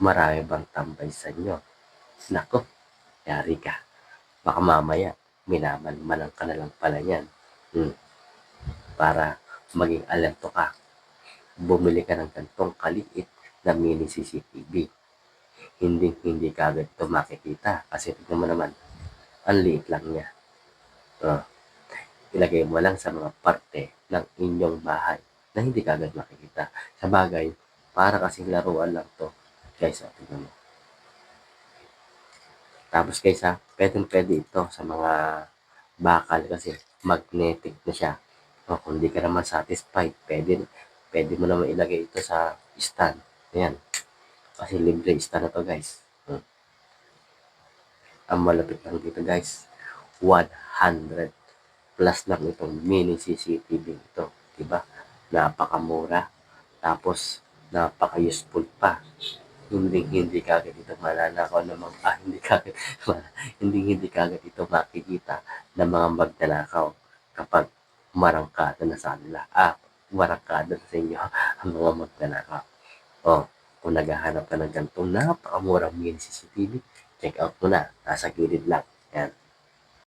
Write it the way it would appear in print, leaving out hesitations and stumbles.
Marami bang tambay sa inyo? Nako, yari ka. Baka mamaya, minamanmanan ka na lang pala yan. Para maging alerto ka. Bumili ka ng gantong kaliit na mini CCTV. Hindi ka agad ito makikita kasi tignan mo naman, ang liit lang niya. Ilagay mo lang sa mga parte ng inyong bahay na hindi ka agad makikita. Sa bagay, para kasing laruan lang to. Guys, tignan mo. Tapos guys pwede ito sa mga bakal kasi magnetic na siya. Kung di ka naman satisfied, pwede mo naman ilagay ito sa stand. Ayan. Kasi libre stand na to guys. Ang malapit lang dito guys, 100 plus lang itong mini CCTV ito. Diba? Napakamura. Tapos, napaka-useful pa. Hindi kagad ito mananakaw ng mga, hindi kagad ito makikita ng mga magnanakaw kapag marangkada na sa kanila. Marangkada na sa inyo ang mga magnanakaw. Kung naghahanap ka ng ganitong napakamurang mini CCTV, check out mo na. Nasa gilid lang. Yan.